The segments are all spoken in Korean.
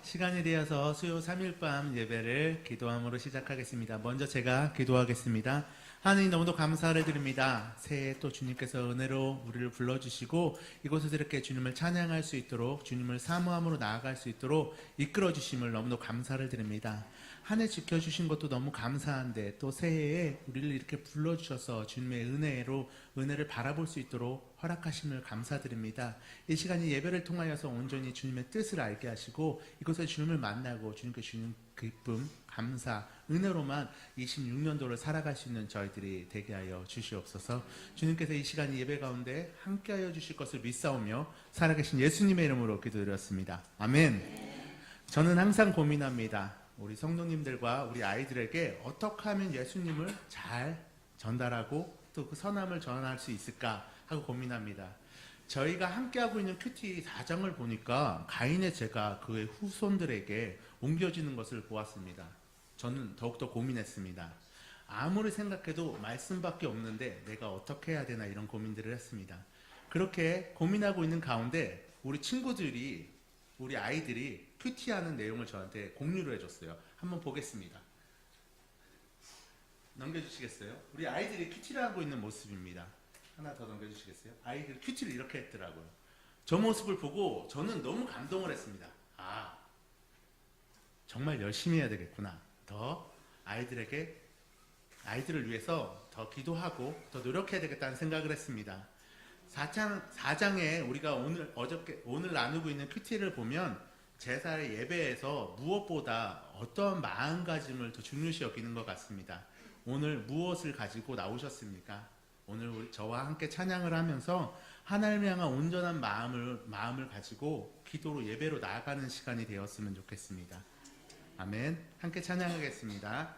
시간이 되어서 수요 3일 밤 예배를 기도함으로 시작하겠습니다. 먼저 제가 기도하겠습니다. 하나님 너무도 감사를 드립니다. 새해 또 주님께서 은혜로 우리를 불러주시고 이곳에서 이렇게 주님을 찬양할 수 있도록 주님을 사모함으로 나아갈 수 있도록 이끌어 주심을 너무도 감사를 드립니다. 한 해 지켜주신 것도 너무 감사한데 또 새해에 우리를 이렇게 불러주셔서 주님의 은혜를 바라볼 수 있도록 허락하심을 감사드립니다. 이 시간이 예배를 통하여서 온전히 주님의 뜻을 알게 하시고 이곳에 주님을 만나고 주님께 주는 기쁨, 감사, 은혜로만 26년도를 살아갈 수 있는 저희들이 되게 하여 주시옵소서. 주님께서 이 시간 예배 가운데 함께하여 주실 것을 믿사오며 살아계신 예수님의 이름으로 기도드렸습니다. 아멘. 저는 항상 고민합니다. 우리 성도님들과 우리 아이들에게 어떻게 하면 예수님을 잘 전달하고 또 그 선함을 전할 수 있을까 하고 고민합니다. 저희가 함께하고 있는 큐티 4장을 보니까 가인의 죄가 그의 후손들에게 옮겨지는 것을 보았습니다. 저는 더욱더 고민했습니다. 아무리 생각해도 말씀밖에 없는데 내가 어떻게 해야 되나 이런 고민들을 했습니다. 그렇게 고민하고 있는 가운데 우리 친구들이 우리 아이들이 큐티하는 내용을 저한테 공유를 해줬어요. 한번 보겠습니다. 넘겨주시겠어요? 우리 아이들이 큐티를 하고 있는 모습입니다. 하나 더 넘겨주시겠어요? 아이들이 큐티를 이렇게 했더라고요. 저 모습을 보고 저는 너무 감동을 했습니다. 아, 정말 열심히 해야 되겠구나. 더 아이들을 위해서 더 기도하고 더 노력해야 되겠다는 생각을 했습니다. 4장에 우리가 오늘 나누고 있는 큐티를 보면 제사의 예배에서 무엇보다 어떤 마음가짐을 더 중요시 여기는 것 같습니다. 오늘 무엇을 가지고 나오셨습니까? 오늘 저와 함께 찬양을 하면서 하나님을 향한 온전한 마음을 가지고 기도로 예배로 나아가는 시간이 되었으면 좋겠습니다. 아멘. 함께 찬양하겠습니다.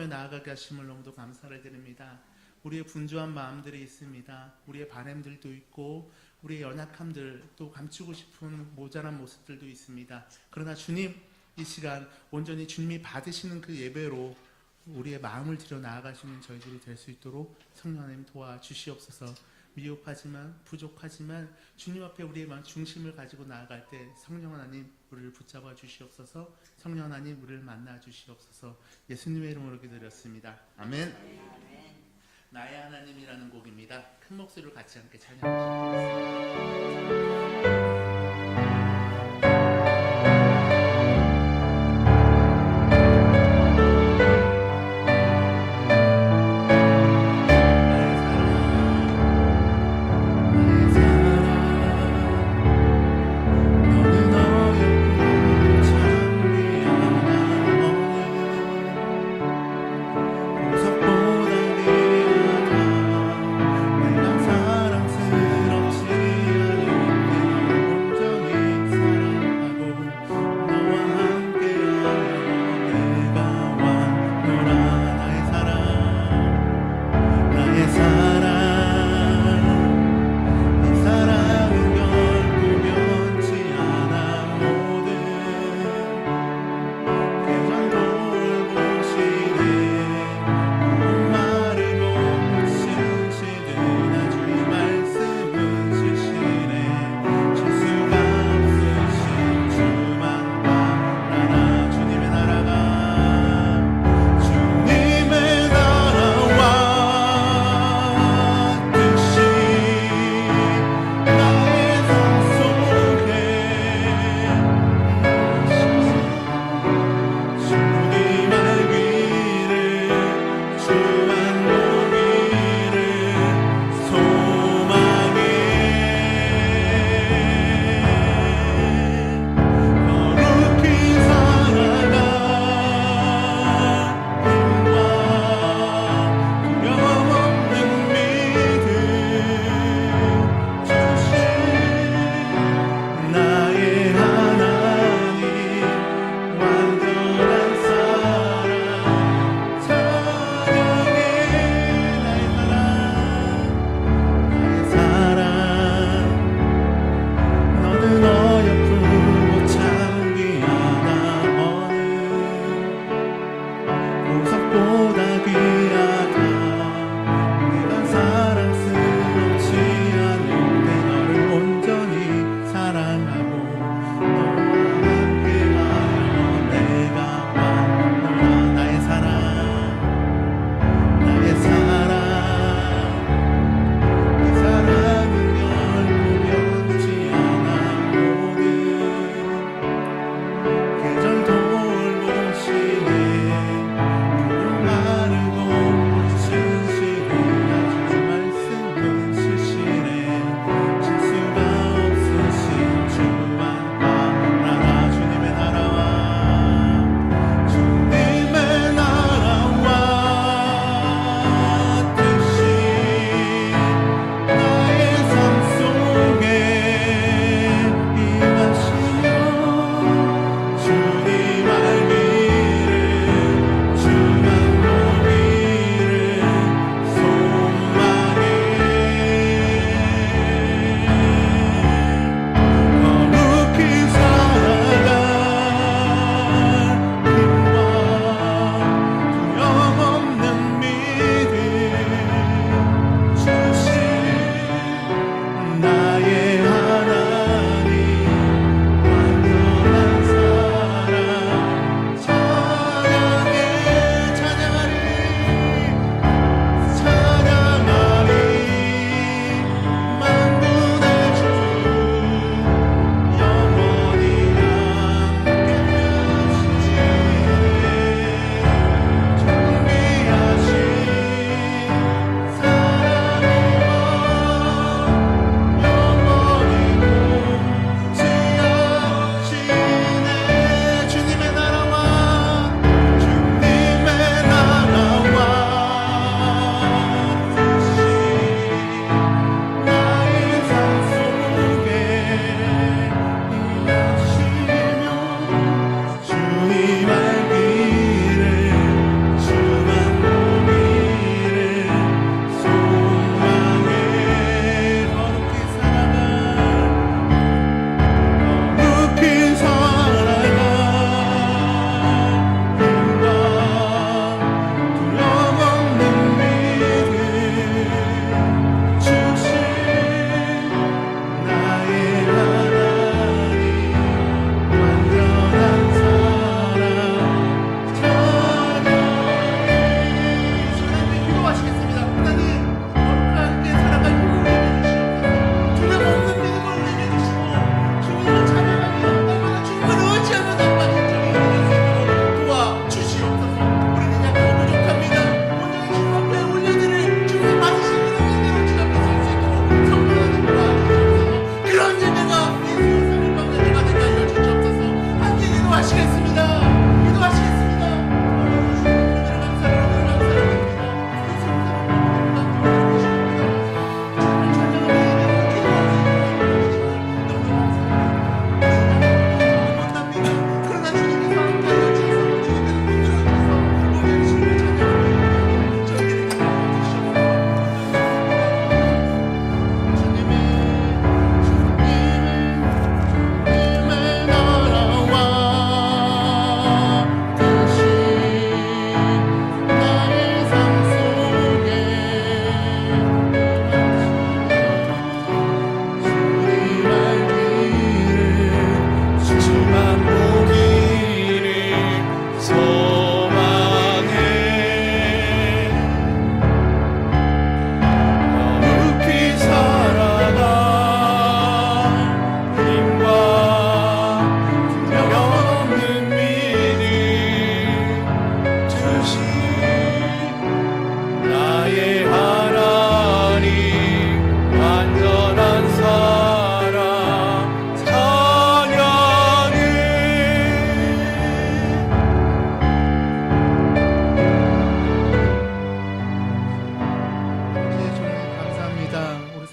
나아가게 하심을 너무도 감사를 드립니다. 우리의 분주한 마음들이 있습니다. 우리의 바램들도 있고 우리의 연약함들 또 감추고 싶은 모자란 모습들도 있습니다. 그러나 주님, 이 시간 온전히 주님이 받으시는 그 예배로 우리의 마음을 들여 나아가시는 저희들이 될 수 있도록 성령 하나님 도와주시옵소서. 미흡하지만 부족하지만 주님 앞에 우리의 중심을 가지고 나아갈 때 성령 하나님 우리를 붙잡아 주시옵소서. 성령 하나님 우리를 만나 주시옵소서. 예수님의 이름으로 기도드렸습니다. 아멘. 나의 하나님이라는 곡입니다. 큰 목소리로 같이 함께 찬양하시겠습니다.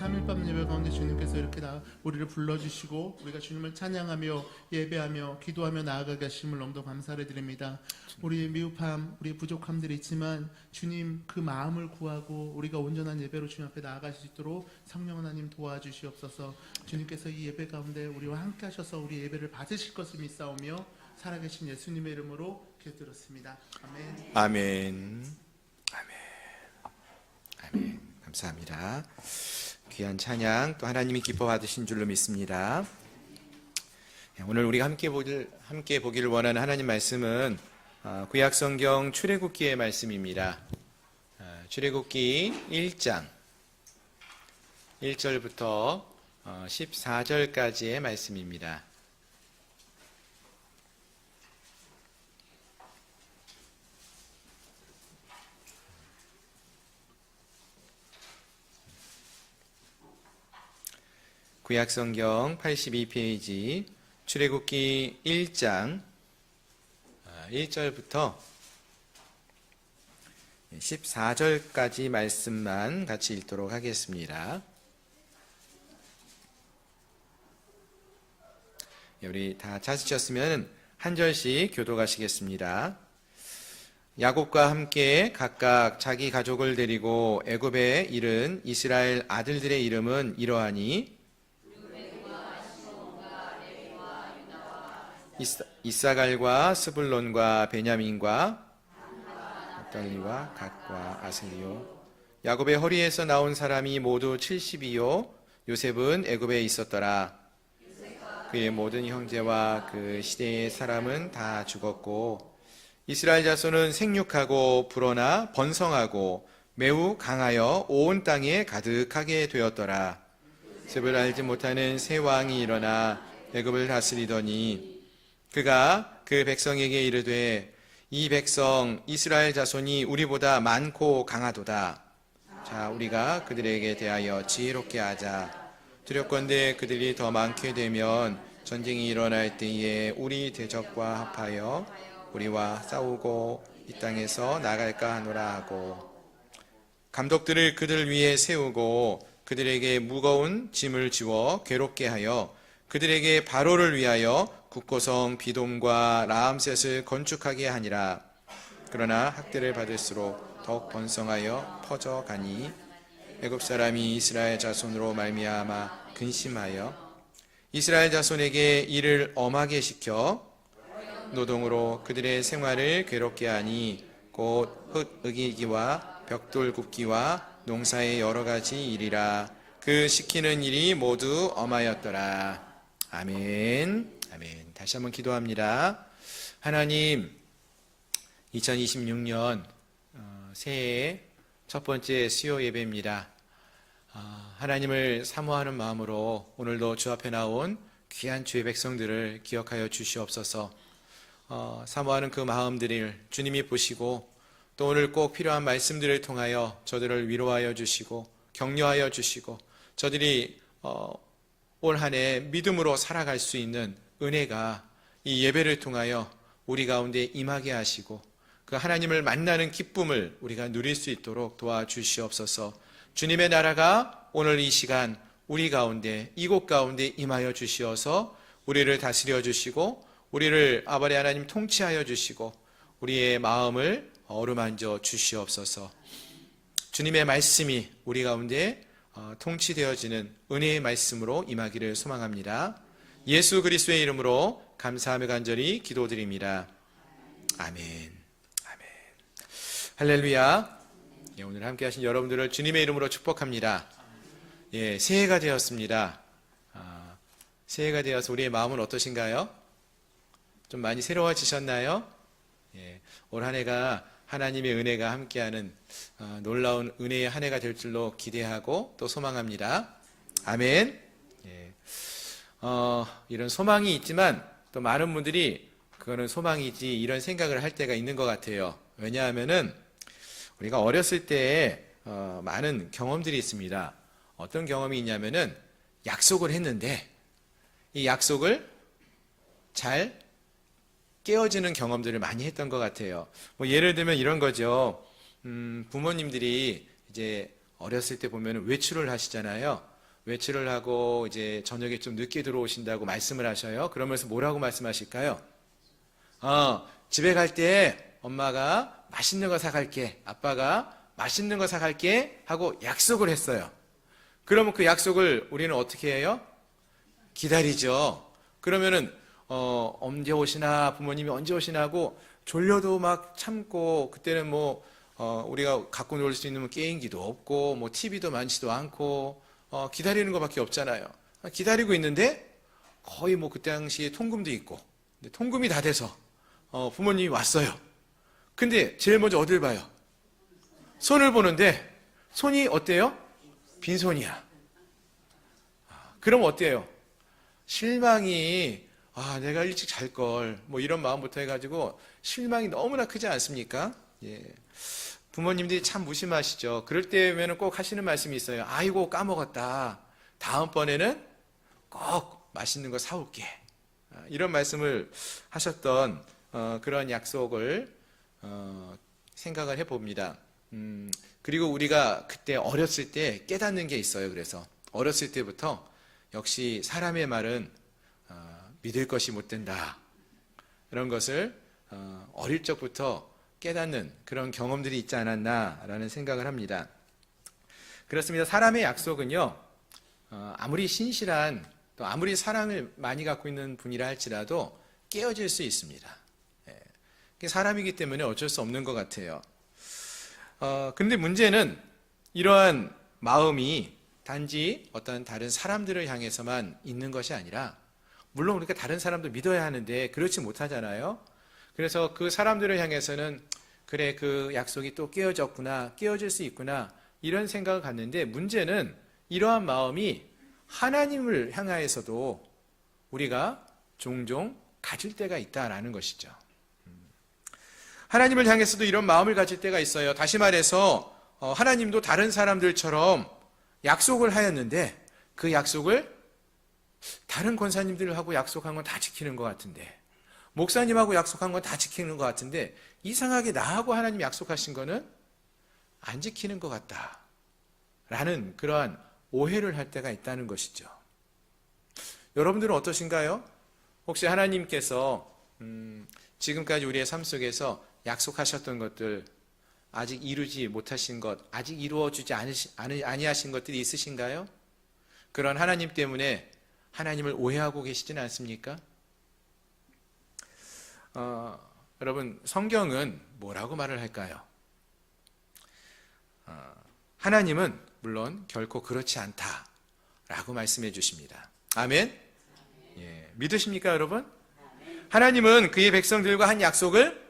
3일밤 예배 가운데 주님께서 이렇게 우리를 불러주시고 우리가 주님을 찬양하며 예배하며 기도하며 나아가게 하심을 너무도 감사를 드립니다. 우리의 미흡함, 우리의 부족함들이 있지만 주님 그 마음을 구하고 우리가 온전한 예배로 주님 앞에 나아갈 수 있도록 성령 하나님 도와주시옵소서. 주님께서 이 예배 가운데 우리와 함께 하셔서 우리 예배를 받으실 것을 믿사오며 살아계신 예수님의 이름으로 기도드렸습니다. 아멘. 아멘. 아멘. 아멘. 감사합니다. 귀한 찬양 또 하나님이 기뻐 받으신 줄로 믿습니다. 오늘 우리가 함께 보기를 원하는 하나님 말씀은 구약성경 출애굽기의 말씀입니다. 출애굽기 1장 1절부터 14절까지의 말씀입니다. 구약성경 82페이지 출애굽기 1장 1절부터 14절까지 말씀만 같이 읽도록 하겠습니다. 우리 다 찾으셨으면 한 절씩 교독하시겠습니다. 야곱과 함께 각각 자기 가족을 데리고 애굽에 이른 이스라엘 아들들의 이름은 이러하니 이사갈과 스불론과 베냐민과 납달리와 갓과 아셀리요. 야곱의 허리에서 나온 사람이 모두 70이요 요셉은 애굽에 있었더라. 그의 모든 형제와 그 시대의 사람은 다 죽었고 이스라엘 자손은 생육하고 불어나 번성하고 매우 강하여 온 땅에 가득하게 되었더라. 셉을 알지 못하는 새 왕이 일어나 애굽을 다스리더니 그가 그 백성에게 이르되 이 백성 이스라엘 자손이 우리보다 많고 강하도다. 자, 우리가 그들에게 대하여 지혜롭게 하자. 두렵건대 그들이 더 많게 되면 전쟁이 일어날 때에 우리 대적과 합하여 우리와 싸우고 이 땅에서 나갈까 하노라 하고 감독들을 그들 위에 세우고 그들에게 무거운 짐을 지워 괴롭게 하여 그들에게 바로를 위하여 국고성 비돔과 라암셋을 건축하게 하니라. 그러나 학대를 받을수록 더욱 번성하여 퍼져가니 애굽 사람이 이스라엘 자손으로 말미암아 근심하여 이스라엘 자손에게 일을 엄하게 시켜 노동으로 그들의 생활을 괴롭게 하니 곧 흙 으기기와 벽돌 굽기와 농사의 여러 가지 일이라. 그 시키는 일이 모두 엄하였더라. 아멘. 아멘. 다시 한번 기도합니다. 하나님, 2026년 새해 첫 번째 수요 예배입니다. 하나님을 사모하는 마음으로 오늘도 주 앞에 나온 귀한 주의 백성들을 기억하여 주시옵소서. 사모하는 그 마음들을 주님이 보시고 또 오늘 꼭 필요한 말씀들을 통하여 저들을 위로하여 주시고 격려하여 주시고 저들이 올 한 해 믿음으로 살아갈 수 있는 은혜가 이 예배를 통하여 우리 가운데 임하게 하시고 그 하나님을 만나는 기쁨을 우리가 누릴 수 있도록 도와주시옵소서. 주님의 나라가 오늘 이 시간 우리 가운데 이곳 가운데 임하여 주시어서 우리를 다스려 주시고 우리를 아버지 하나님 통치하여 주시고 우리의 마음을 어루만져 주시옵소서. 주님의 말씀이 우리 가운데 통치되어지는 은혜의 말씀으로 임하기를 소망합니다. 예수 그리스도의 이름으로 감사하며 간절히 기도드립니다. 아멘. 아멘. 할렐루야. 오늘 함께 하신 여러분들을 주님의 이름으로 축복합니다. 새해가 되었습니다. 새해가 되어서 우리의 마음은 어떠신가요? 좀 많이 새로워지셨나요? 올 한 해가 하나님의 은혜가 함께하는 놀라운 은혜의 한 해가 될 줄로 기대하고 또 소망합니다. 아멘. 이런 소망이 있지만 또 많은 분들이 그거는 소망이지 이런 생각을 할 때가 있는 것 같아요. 왜냐하면은 우리가 어렸을 때 많은 경험들이 있습니다. 어떤 경험이 있냐면은 약속을 했는데 이 약속을 잘 깨어지는 경험들을 많이 했던 것 같아요. 뭐 예를 들면 이런 거죠. 부모님들이 이제 어렸을 때 보면 외출을 하시잖아요. 외출을 하고 이제 저녁에 좀 늦게 들어오신다고 말씀을 하셔요. 그러면서 뭐라고 말씀하실까요? 집에 갈 때 엄마가 맛있는 거 사갈게, 아빠가 맛있는 거 사갈게 하고 약속을 했어요. 그러면 그 약속을 우리는 어떻게 해요? 기다리죠. 그러면은 언제 오시나, 부모님이 언제 오시나 하고 졸려도 막 참고, 그때는 우리가 갖고 놀 수 있는 게임기도 없고 TV도 많지도 않고 기다리는 것밖에 없잖아요. 기다리고 있는데 거의 그때 당시에 통금도 있고, 근데 통금이 다 돼서 부모님이 왔어요. 근데 제일 먼저 어딜 봐요? 손을 보는데 손이 어때요? 빈손이야. 그럼 어때요? 실망이, 내가 일찍 잘 걸, 이런 마음부터 해가지고 실망이 너무나 크지 않습니까? 예. 부모님들이 참 무심하시죠. 그럴 때면 꼭 하시는 말씀이 있어요. 아이고, 까먹었다. 다음번에는 꼭 맛있는 거 사올게. 이런 말씀을 하셨던 그런 약속을 생각을 해봅니다. 그리고 우리가 그때 어렸을 때 깨닫는 게 있어요. 그래서 어렸을 때부터 역시 사람의 말은 믿을 것이 못 된다. 이런 것을 어릴 적부터 깨닫는 그런 경험들이 있지 않았나라는 생각을 합니다. 그렇습니다. 사람의 약속은요, 아무리 신실한, 또 아무리 사랑을 많이 갖고 있는 분이라 할지라도 깨어질 수 있습니다. 사람이기 때문에 어쩔 수 없는 것 같아요. 근데 문제는 이러한 마음이 단지 어떤 다른 사람들을 향해서만 있는 것이 아니라, 물론 우리가 다른 사람도 믿어야 하는데 그렇지 못하잖아요. 그래서 그 사람들을 향해서는 그래, 그 약속이 또 깨어졌구나, 깨어질 수 있구나, 이런 생각을 갖는데, 문제는 이러한 마음이 하나님을 향하여서도 우리가 종종 가질 때가 있다라는 것이죠. 하나님을 향해서도 이런 마음을 가질 때가 있어요. 다시 말해서 하나님도 다른 사람들처럼 약속을 하였는데 그 약속을 다른 권사님들하고 약속한 건 다 지키는 것 같은데, 목사님하고 약속한 건 다 지키는 것 같은데, 이상하게 나하고 하나님 약속하신 거는 안 지키는 것 같다 라는 그러한 오해를 할 때가 있다는 것이죠. 여러분들은 어떠신가요? 혹시 하나님께서 지금까지 우리의 삶 속에서 약속하셨던 것들, 아직 이루지 못하신 것, 아직 이루어주지 아니하신 것들이 있으신가요? 그런 하나님 때문에 하나님을 오해하고 계시지는 않습니까? 여러분, 성경은 뭐라고 말을 할까요? 하나님은 물론 결코 그렇지 않다라고 말씀해 주십니다. 아멘? 예, 믿으십니까, 여러분? 하나님은 그의 백성들과 한 약속을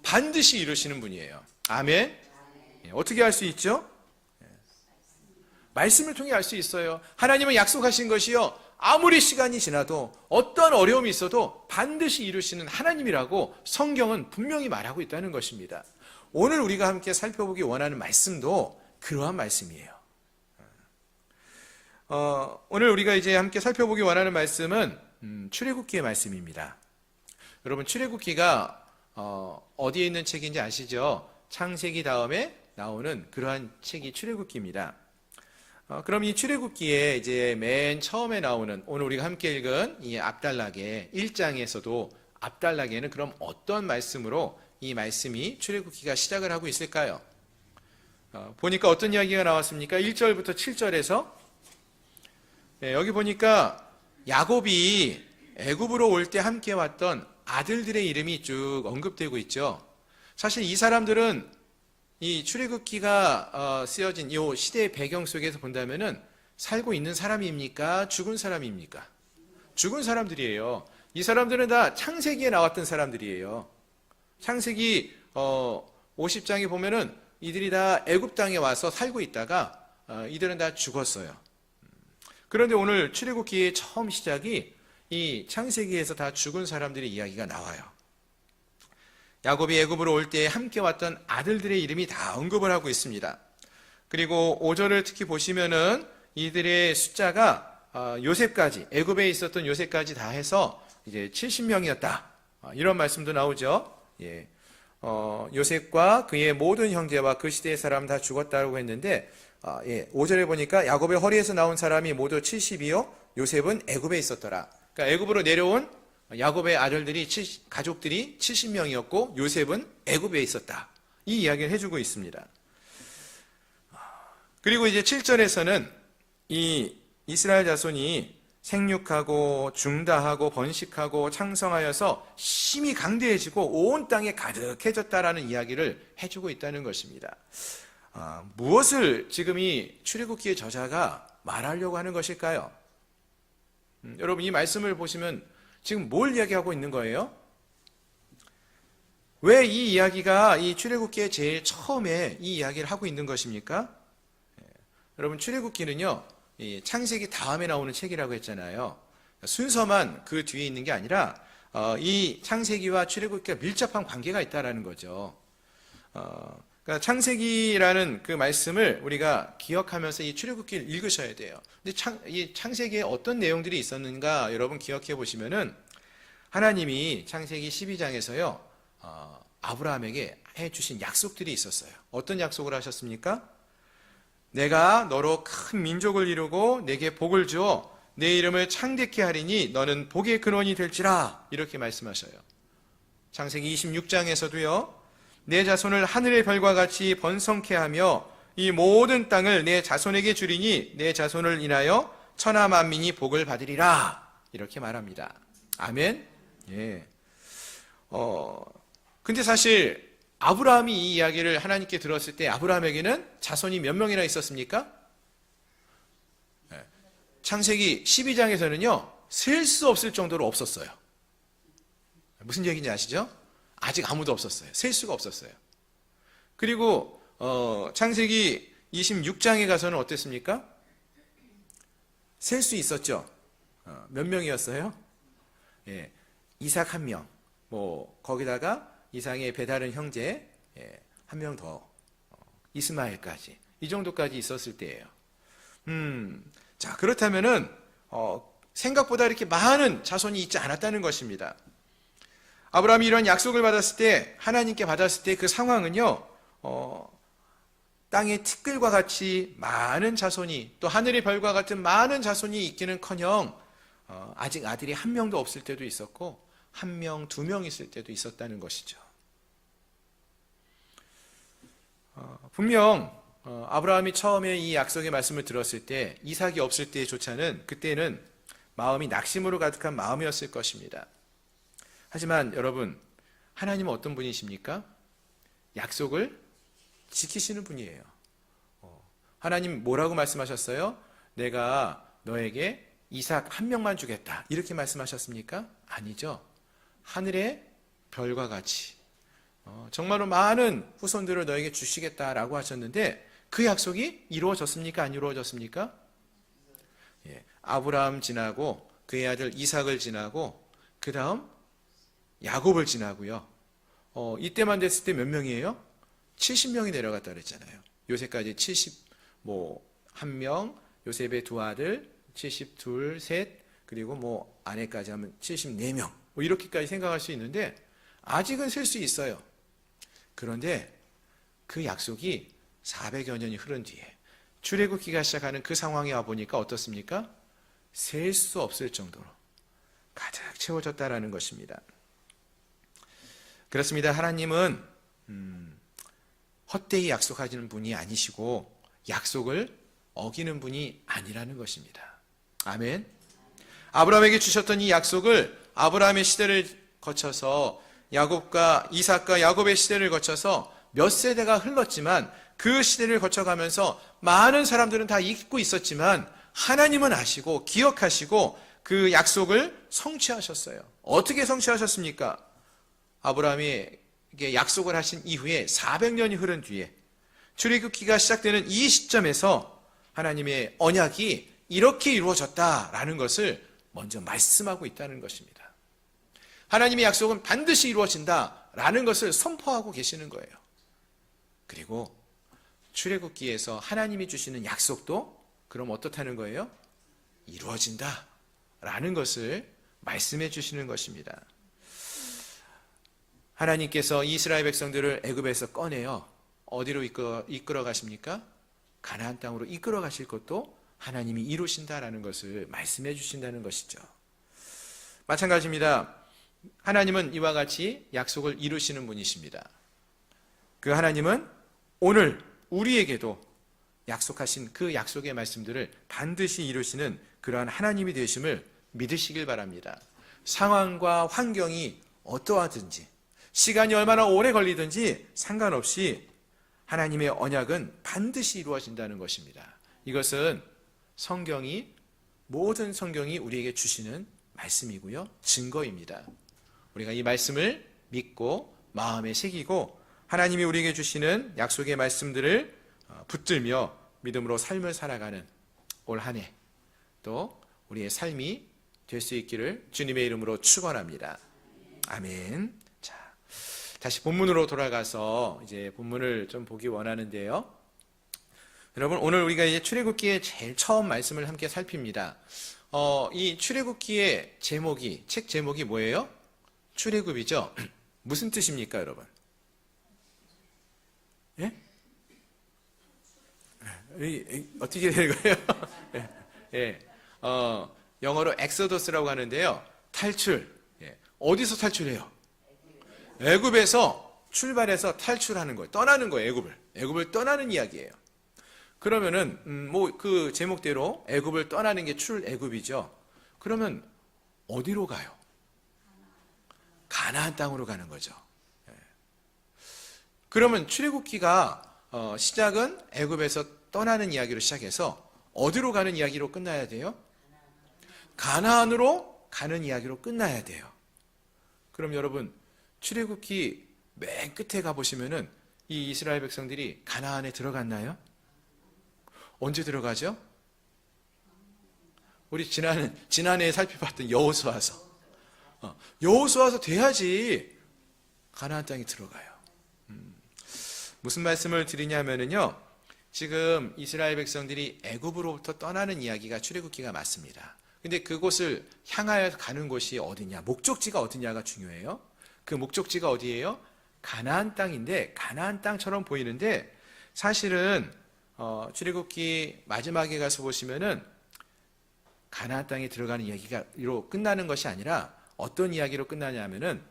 반드시 이루시는 분이에요. 아멘? 예, 어떻게 알 수 있죠? 예, 말씀을 통해 알 수 있어요. 하나님은 약속하신 것이요, 아무리 시간이 지나도 어떤 어려움이 있어도 반드시 이루시는 하나님이라고 성경은 분명히 말하고 있다는 것입니다. 오늘 우리가 함께 살펴보기 원하는 말씀도 그러한 말씀이에요. 오늘 우리가 이제 함께 살펴보기 원하는 말씀은 출애굽기의 말씀입니다. 여러분, 출애굽기가 어디에 있는 책인지 아시죠? 창세기 다음에 나오는 그러한 책이 출애굽기입니다. 그럼 이 출애굽기에 이제 맨 처음에 나오는, 오늘 우리가 함께 읽은 이 앞달락의 1장에서도 앞달락에는 그럼 어떤 말씀으로 이 말씀이 출애굽기가 시작을 하고 있을까요? 보니까 어떤 이야기가 나왔습니까? 1절부터 7절에서 여기 보니까 야곱이 애굽으로 올 때 함께 왔던 아들들의 이름이 쭉 언급되고 있죠. 사실 이 사람들은 이 출애굽기가 쓰여진 이 시대의 배경 속에서 본다면은 살고 있는 사람입니까? 죽은 사람입니까? 죽은 사람들이에요. 이 사람들은 다 창세기에 나왔던 사람들이에요. 창세기 50장에 보면은 이들이 다 애굽 땅에 와서 살고 있다가 이들은 다 죽었어요. 그런데 오늘 출애굽기의 처음 시작이 이 창세기에서 다 죽은 사람들의 이야기가 나와요. 야곱이 애굽으로 올 때 함께 왔던 아들들의 이름이 다 언급을 하고 있습니다. 그리고 5절을 특히 보시면은 이들의 숫자가 요셉까지, 애굽에 있었던 요셉까지 다 해서 이제 70명이었다. 이런 말씀도 나오죠. 예. 요셉과 그의 모든 형제와 그 시대의 사람 다 죽었다고 했는데, 5절에 보니까 야곱의 허리에서 나온 사람이 모두 70이요 요셉은 애굽에 있었더라. 그러니까 애굽으로 내려온 야곱의 아들들이 가족들이 70명이었고 요셉은 애굽에 있었다. 이 이야기를 해주고 있습니다. 그리고 이제 7절에서는 이 이스라엘 자손이 생육하고 중다하고 번식하고 창성하여서 심히 강대해지고 온 땅에 가득해졌다라는 이야기를 해주고 있다는 것입니다. 무엇을 지금 이 출애굽기의 저자가 말하려고 하는 것일까요? 여러분 이 말씀을 보시면 지금 뭘 이야기하고 있는 거예요? 왜 이 이야기가 이 출애굽기의 제일 처음에 이 이야기를 하고 있는 것입니까? 여러분 출애굽기는요 이 창세기 다음에 나오는 책이라고 했잖아요. 순서만 그 뒤에 있는 게 아니라 이 창세기와 출애굽기가 밀접한 관계가 있다라는 거죠. 그러니까 창세기라는 그 말씀을 우리가 기억하면서 이 출애굽기를 읽으셔야 돼요. 근데 이 창세기에 어떤 내용들이 있었는가 여러분 기억해 보시면은 하나님이 창세기 12장에서요 아브라함에게 해주신 약속들이 있었어요. 어떤 약속을 하셨습니까? 내가 너로 큰 민족을 이루고 내게 복을 주어 내 이름을 창대케 하리니 너는 복의 근원이 될지라 이렇게 말씀하셔요. 창세기 26장에서도요 내 자손을 하늘의 별과 같이 번성케 하며 이 모든 땅을 내 자손에게 주리니 내 자손을 인하여 천하 만민이 복을 받으리라 이렇게 말합니다. 아멘. 예. 근데 사실 아브라함이 이 이야기를 하나님께 들었을 때 아브라함에게는 자손이 몇 명이나 있었습니까? 창세기 12장에서는요 셀 수 없을 정도로 없었어요. 무슨 얘기인지 아시죠? 아직 아무도 없었어요. 셀 수가 없었어요. 그리고 창세기 26장에 가서는 어땠습니까? 셀 수 있었죠. 몇 명이었어요? 예, 이삭 1명, 거기다가 이삭의 배다른 형제 한 명 더, 이스마엘까지 이 정도까지 있었을 때예요. 자 그렇다면은 생각보다 이렇게 많은 자손이 있지 않았다는 것입니다. 아브라함이 이런 약속을 받았을 때 하나님께 받았을 때 그 상황은요 땅의 티끌과 같이 많은 자손이 또 하늘의 별과 같은 많은 자손이 있기는커녕 아직 아들이 한 명도 없을 때도 있었고 한 명, 2명 있을 때도 있었다는 것이죠. 분명 아브라함이 처음에 이 약속의 말씀을 들었을 때 이삭이 없을 때조차는 그때는 마음이 낙심으로 가득한 마음이었을 것입니다. 하지만 여러분 하나님은 어떤 분이십니까? 약속을 지키시는 분이에요. 하나님 뭐라고 말씀하셨어요? 내가 너에게 이삭 1명만 주겠다 이렇게 말씀하셨습니까? 아니죠. 하늘의 별과 같이 정말로 많은 후손들을 너에게 주시겠다라고 하셨는데 그 약속이 이루어졌습니까? 안 이루어졌습니까? 예, 아브라함 지나고 그의 아들 이삭을 지나고 그 다음 야곱을 지나고요. 이때만 됐을 때 몇 명이에요? 70명이 내려갔다 그랬잖아요. 요셉까지 1명, 요셉의 2아들 72, 셋, 그리고 아내까지 하면 74명 이렇게까지 생각할 수 있는데 아직은 셀 수 있어요. 그런데 그 약속이 400여 년이 흐른 뒤에 출애굽기가 시작하는 그 상황에 와보니까 어떻습니까? 셀 수 없을 정도로 가득 채워졌다라는 것입니다. 그렇습니다. 하나님은 헛되이 약속하시는 분이 아니시고 약속을 어기는 분이 아니라는 것입니다. 아멘. 아브라함에게 주셨던 이 약속을 아브라함의 시대를 거쳐서 야곱과 이삭과 야곱의 시대를 거쳐서 몇 세대가 흘렀지만 그 시대를 거쳐가면서 많은 사람들은 다 잊고 있었지만 하나님은 아시고 기억하시고 그 약속을 성취하셨어요. 어떻게 성취하셨습니까? 아브라함에게 약속을 하신 이후에 400년이 흐른 뒤에 출애굽기가 시작되는 이 시점에서 하나님의 언약이 이렇게 이루어졌다라는 것을 먼저 말씀하고 있다는 것입니다. 하나님의 약속은 반드시 이루어진다라는 것을 선포하고 계시는 거예요. 그리고 출애굽기에서 하나님이 주시는 약속도 그럼 어떻다는 거예요? 이루어진다라는 것을 말씀해 주시는 것입니다. 하나님께서 이스라엘 백성들을 애굽에서 꺼내요. 어디로 이끌어 가십니까? 가나안 땅으로 이끌어 가실 것도 하나님이 이루신다라는 것을 말씀해 주신다는 것이죠. 마찬가지입니다. 하나님은 이와 같이 약속을 이루시는 분이십니다. 그 하나님은 오늘 우리에게도 약속하신 그 약속의 말씀들을 반드시 이루시는 그러한 하나님이 되심을 믿으시길 바랍니다. 상황과 환경이 어떠하든지 시간이 얼마나 오래 걸리든지 상관없이 하나님의 언약은 반드시 이루어진다는 것입니다. 이것은 모든 성경이 우리에게 주시는 말씀이고요, 증거입니다. 우리가 이 말씀을 믿고 마음에 새기고 하나님이 우리에게 주시는 약속의 말씀들을 붙들며 믿음으로 삶을 살아가는 올 한 해 또 우리의 삶이 될 수 있기를 주님의 이름으로 축원합니다. 아멘. 자, 다시 본문으로 돌아가서 이제 본문을 좀 보기 원하는데요. 여러분, 오늘 우리가 이제 출애굽기의 제일 처음 말씀을 함께 살핍니다. 이 출애굽기의 책 제목이 뭐예요? 출애굽이죠. 무슨 뜻입니까, 여러분? 예? 어떻게 되는 거예요? 예. 영어로 엑소더스라고 하는데요. 탈출. 예. 어디서 탈출해요? 애굽에서 출발해서 탈출하는 거예요. 떠나는 거예요, 애굽을 떠나는 이야기예요. 그러면은 그 제목대로 애굽을 떠나는 게 출애굽이죠. 그러면 어디로 가요? 가나안 땅으로 가는 거죠. 예. 그러면 출애굽기가 시작은 애굽에서 떠나는 이야기로 시작해서 어디로 가는 이야기로 끝나야 돼요? 가나안으로 가는 이야기로 끝나야 돼요. 그럼 여러분, 출애굽기 맨 끝에 가보시면은 이 이스라엘 백성들이 가나안에 들어갔나요? 언제 들어가죠? 우리 지난해에 살펴봤던 여호수아서. 여호수아서 돼야지 가나안 땅에 들어가요. 무슨 말씀을 드리냐면은요, 지금 이스라엘 백성들이 애굽으로부터 떠나는 이야기가 출애굽기가 맞습니다. 근데 그곳을 향하여 가는 곳이 어디냐, 목적지가 어디냐가 중요해요. 그 목적지가 어디예요? 가나안 땅인데, 가나안 땅처럼 보이는데 사실은 출애굽기 마지막에 가서 보시면은 가나안 땅에 들어가는 이야기로 끝나는 것이 아니라 어떤 이야기로 끝나냐면은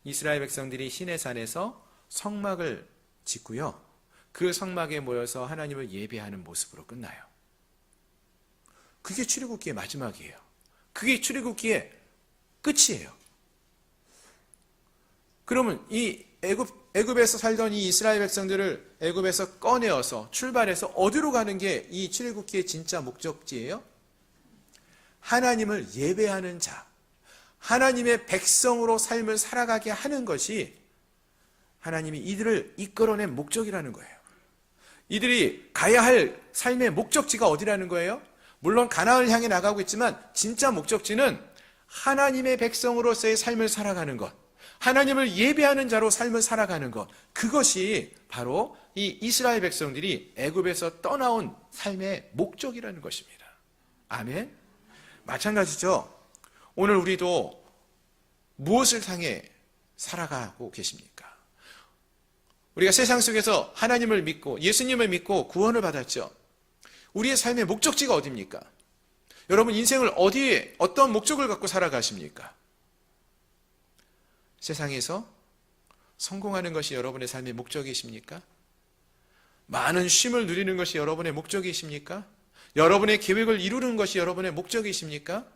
이스라엘 백성들이 시내산에서 성막을 짓고요, 그 성막에 모여서 하나님을 예배하는 모습으로 끝나요. 그게 출애굽기의 마지막이에요. 그게 출애굽기의 끝이에요. 그러면 이 애굽에서 살던 이 이스라엘 백성들을 애굽에서 꺼내어서 출발해서 어디로 가는 게 이 출애굽기의 진짜 목적지예요? 하나님을 예배하는 자, 하나님의 백성으로 삶을 살아가게 하는 것이 하나님이 이들을 이끌어낸 목적이라는 거예요. 이들이 가야 할 삶의 목적지가 어디라는 거예요? 물론 가나안을 향해 나가고 있지만 진짜 목적지는 하나님의 백성으로서의 삶을 살아가는 것, 하나님을 예배하는 자로 삶을 살아가는 것, 그것이 바로 이 이스라엘 백성들이 애굽에서 떠나온 삶의 목적이라는 것입니다. 아멘. 마찬가지죠. 오늘 우리도 무엇을 향해 살아가고 계십니까? 우리가 세상 속에서 하나님을 믿고 예수님을 믿고 구원을 받았죠. 우리의 삶의 목적지가 어디입니까? 여러분, 인생을 어떤 목적을 갖고 살아가십니까? 세상에서 성공하는 것이 여러분의 삶의 목적이십니까? 많은 쉼을 누리는 것이 여러분의 목적이십니까? 여러분의 계획을 이루는 것이 여러분의 목적이십니까?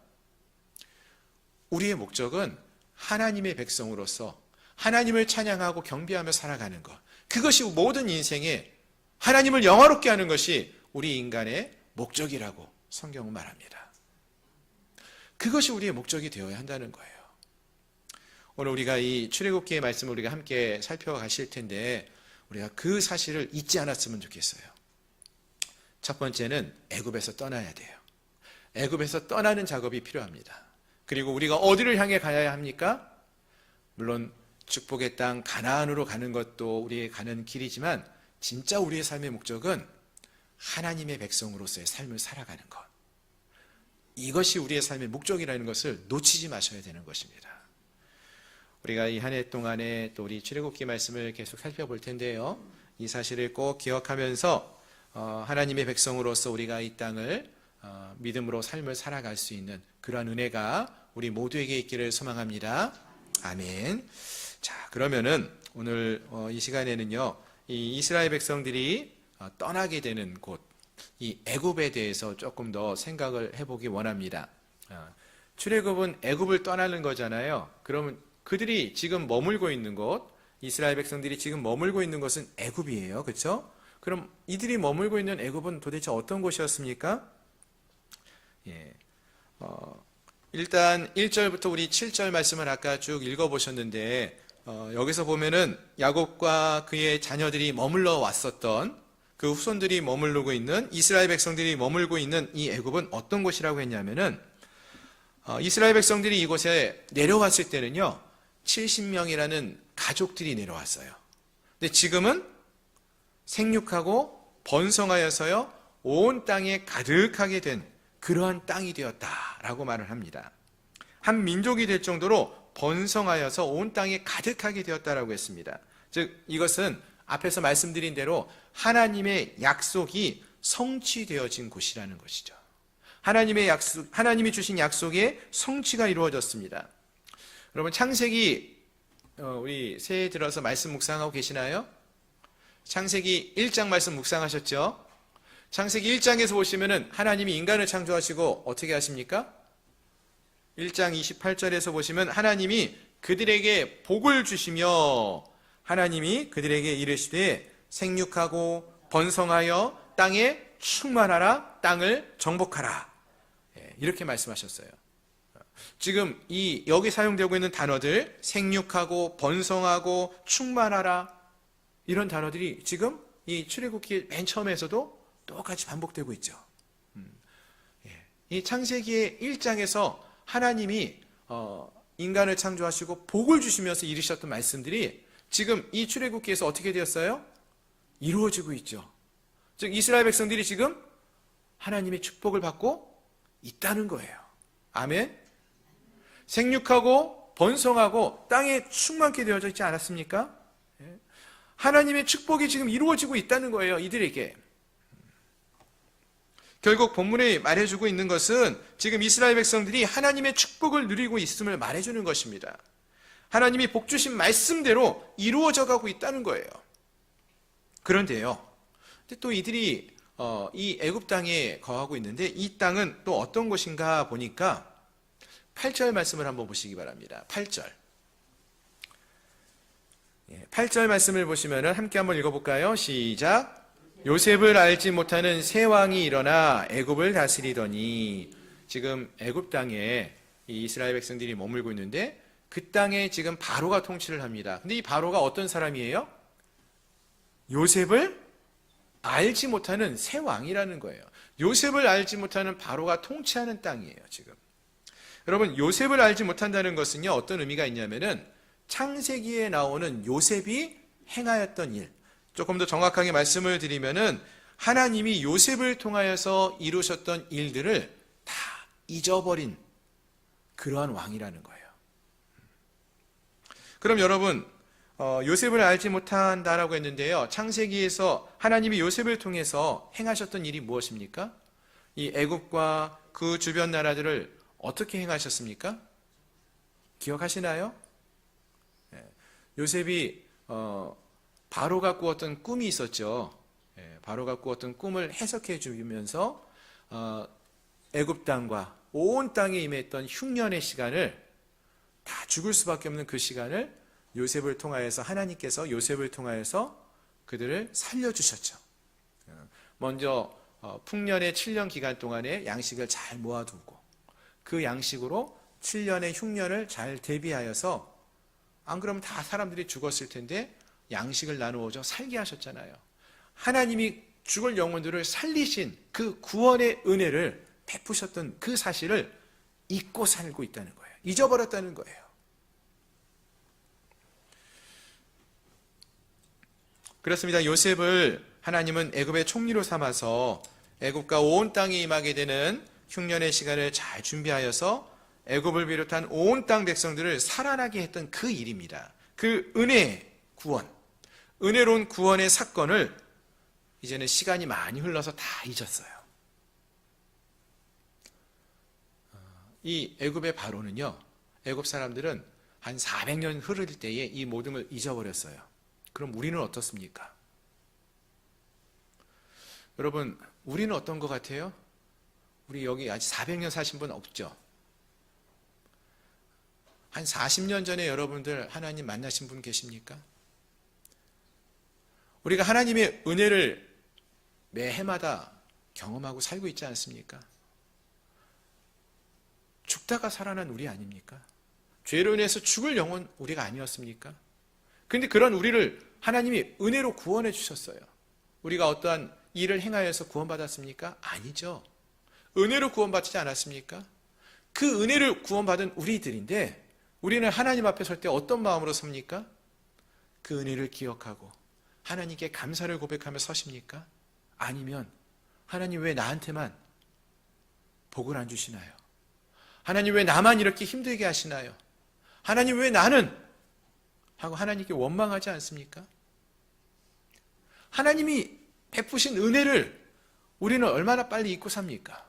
우리의 목적은 하나님의 백성으로서 하나님을 찬양하고 경배하며 살아가는 것, 그것이 모든 인생에 하나님을 영화롭게 하는 것이 우리 인간의 목적이라고 성경은 말합니다. 그것이 우리의 목적이 되어야 한다는 거예요. 오늘 우리가 이 출애굽기의 말씀을 우리가 함께 살펴가실 텐데 우리가 그 사실을 잊지 않았으면 좋겠어요. 첫 번째는 애굽에서 떠나야 돼요. 애굽에서 떠나는 작업이 필요합니다. 그리고 우리가 어디를 향해 가야 합니까? 물론 축복의 땅 가나안으로 가는 것도 우리의 가는 길이지만 진짜 우리의 삶의 목적은 하나님의 백성으로서의 삶을 살아가는 것, 이것이 우리의 삶의 목적이라는 것을 놓치지 마셔야 되는 것입니다. 우리가 이 한 해 동안에 또 우리 출애굽기 말씀을 계속 살펴볼 텐데요, 이 사실을 꼭 기억하면서 하나님의 백성으로서 우리가 이 땅을 믿음으로 삶을 살아갈 수 있는 그러한 은혜가 우리 모두에게 있기를 소망합니다. 아멘. 자, 그러면은 오늘 이 시간에는요, 이 이스라엘 백성들이 떠나게 되는 곳, 이 애굽에 대해서 조금 더 생각을 해보기 원합니다. 출애굽은 애굽을 떠나는 거잖아요. 그러면 그들이 지금 머물고 있는 곳, 이스라엘 백성들이 지금 머물고 있는 곳은 애굽이에요. 그렇죠? 그럼 이들이 머물고 있는 애굽은 도대체 어떤 곳이었습니까? 일단 1절부터 우리 7절 말씀을 아까 쭉 읽어보셨는데 여기서 보면은 야곱과 그의 자녀들이 머물러 왔었던 그 후손들이 머물고 있는 이스라엘 백성들이 머물고 있는 이 애굽은 어떤 곳이라고 했냐면은 이스라엘 백성들이 이곳에 내려왔을 때는요 70명이라는 가족들이 내려왔어요. 근데 지금은 생육하고 번성하여서요 온 땅에 가득하게 된 그러한 땅이 되었다라고 말을 합니다. 한 민족이 될 정도로 번성하여서 온 땅에 가득하게 되었다라고 했습니다. 즉 이것은 앞에서 말씀드린 대로 하나님의 약속이 성취되어진 곳이라는 것이죠. 하나님이 주신 약속의 성취가 이루어졌습니다. 여러분 창세기 우리 새해 들어서 말씀 묵상하고 계시나요? 창세기 1장 말씀 묵상하셨죠? 창세기 1장에서 보시면은 하나님이 인간을 창조하시고 어떻게 하십니까? 1장 28절에서 보시면 하나님이 그들에게 복을 주시며 하나님이 그들에게 이르시되 생육하고 번성하여 땅에 충만하라 땅을 정복하라 이렇게 말씀하셨어요. 지금 여기 사용되고 있는 단어들 생육하고 번성하고 충만하라 이런 단어들이 지금 이 출애굽기 맨 처음에서도 똑같이 반복되고 있죠. 이 창세기의 1장에서 하나님이 인간을 창조하시고 복을 주시면서 이르셨던 말씀들이 지금 이 출애굽기에서 어떻게 되었어요? 이루어지고 있죠. 즉 이스라엘 백성들이 지금 하나님의 축복을 받고 있다는 거예요. 아멘. 생육하고 번성하고 땅에 충만케 되어져 있지 않았습니까? 하나님의 축복이 지금 이루어지고 있다는 거예요. 이들에게. 결국 본문에 말해주고 있는 것은 지금 이스라엘 백성들이 하나님의 축복을 누리고 있음을 말해주는 것입니다. 하나님이 복 주신 말씀대로 이루어져 가고 있다는 거예요. 그런데요, 근데 또 이들이 이 애굽 땅에 거하고 있는데 이 땅은 또 어떤 곳인가 보니까 8절 말씀을 한번 보시기 바랍니다. 8절. 8절 말씀을 보시면 함께 한번 읽어볼까요? 시작. 요셉을 알지 못하는 새 왕이 일어나 애굽을 다스리더니 지금 애굽 땅에 이 이스라엘 백성들이 머물고 있는데 그 땅에 지금 바로가 통치를 합니다. 근데 이 바로가 어떤 사람이에요? 요셉을 알지 못하는 새 왕이라는 거예요. 요셉을 알지 못하는 바로가 통치하는 땅이에요, 지금. 여러분, 요셉을 알지 못한다는 것은요, 어떤 의미가 있냐면은 창세기에 나오는 요셉이 행하였던 일, 조금 더 정확하게 말씀을 드리면은 하나님이 요셉을 통하여서 이루셨던 일들을 다 잊어버린 그러한 왕이라는 거예요. 그럼 여러분, 요셉을 알지 못한다라고 했는데요. 창세기에서 하나님이 요셉을 통해서 행하셨던 일이 무엇입니까? 이 애굽과 그 주변 나라들을 어떻게 행하셨습니까? 기억하시나요? 요셉이 바로가 꾸었던 꿈이 있었죠. 바로가 꾸었던 꿈을 해석해 주면서 애굽 땅과 온 땅에 임했던 흉년의 시간을 다 죽을 수밖에 없는 그 시간을 요셉을 통하여서 하나님께서 요셉을 통하여서 그들을 살려주셨죠. 먼저 풍년의 7년 기간 동안에 양식을 잘 모아두고 그 양식으로 7년의 흉년을 잘 대비하여서 안 그러면 다 사람들이 죽었을 텐데 양식을 나누어서 살게 하셨잖아요. 하나님이 죽을 영혼들을 살리신 그 구원의 은혜를 베푸셨던 그 사실을 잊고 살고 있다는 거예요. 잊어버렸다는 거예요. 그렇습니다. 요셉을 하나님은 애굽의 총리로 삼아서 애굽과 온 땅에 임하게 되는 흉년의 시간을 잘 준비하여서 애굽을 비롯한 온 땅 백성들을 살아나게 했던 그 일입니다. 그 은혜의 구원, 은혜로운 구원의 사건을 이제는 시간이 많이 흘러서 다 잊었어요. 이 애굽의 바로는요, 애굽 사람들은 한 400년 흐를 때에 이 모든 걸 잊어버렸어요. 그럼 우리는 어떻습니까? 여러분, 우리는 어떤 것 같아요? 우리 여기 아직 400년 사신 분 없죠? 한 40년 전에 여러분들 하나님 만나신 분 계십니까? 우리가 하나님의 은혜를 매 해마다 경험하고 살고 있지 않습니까? 죽다가 살아난 우리 아닙니까? 죄로 인해서 죽을 영혼 우리가 아니었습니까? 그런데 그런 우리를 하나님이 은혜로 구원해 주셨어요. 우리가 어떠한 일을 행하여서 구원받았습니까? 아니죠. 은혜로 구원받지 않았습니까? 그 은혜를 구원받은 우리들인데 우리는 하나님 앞에 설 때 어떤 마음으로 섭니까? 그 은혜를 기억하고 하나님께 감사를 고백하며 서십니까? 아니면 하나님 왜 나한테만 복을 안 주시나요? 하나님 왜 나만 이렇게 힘들게 하시나요? 하나님 왜 나는? 하고 하나님께 원망하지 않습니까? 하나님이 베푸신 은혜를 우리는 얼마나 빨리 잊고 삽니까?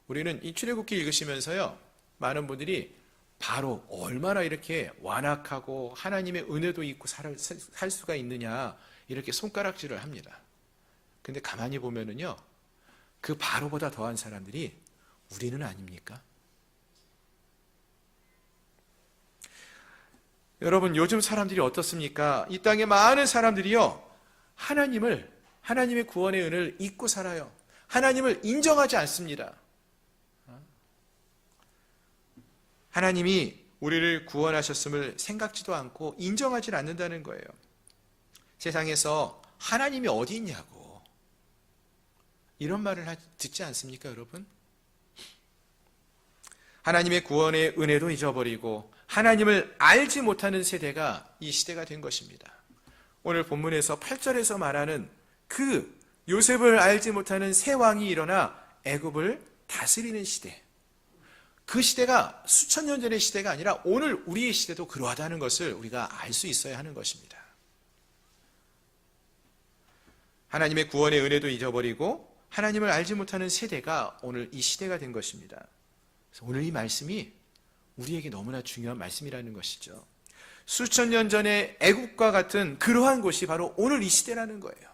우리는 이 출애굽기 읽으시면서요, 많은 분들이 바로 얼마나 이렇게 완악하고 하나님의 은혜도 잊고 살 수가 있느냐 이렇게 손가락질을 합니다. 근데 가만히 보면은요, 그 바로보다 더한 사람들이 우리는 아닙니까? 여러분, 요즘 사람들이 어떻습니까? 이 땅에 많은 사람들이요, 하나님의 구원의 은혜를 잊고 살아요. 하나님을 인정하지 않습니다. 하나님이 우리를 구원하셨음을 생각지도 않고 인정하지 않는다는 거예요. 세상에서 하나님이 어디 있냐고 이런 말을 듣지 않습니까, 여러분? 하나님의 구원의 은혜도 잊어버리고 하나님을 알지 못하는 세대가 이 시대가 된 것입니다. 오늘 본문에서 8절에서 말하는 그 요셉을 알지 못하는 새 왕이 일어나 애굽을 다스리는 시대, 그 시대가 수천 년 전의 시대가 아니라 오늘 우리의 시대도 그러하다는 것을 우리가 알 수 있어야 하는 것입니다. 하나님의 구원의 은혜도 잊어버리고 하나님을 알지 못하는 세대가 오늘 이 시대가 된 것입니다. 그래서 오늘 이 말씀이 우리에게 너무나 중요한 말씀이라는 것이죠. 수천 년 전의 애국과 같은 그러한 곳이 바로 오늘 이 시대라는 거예요.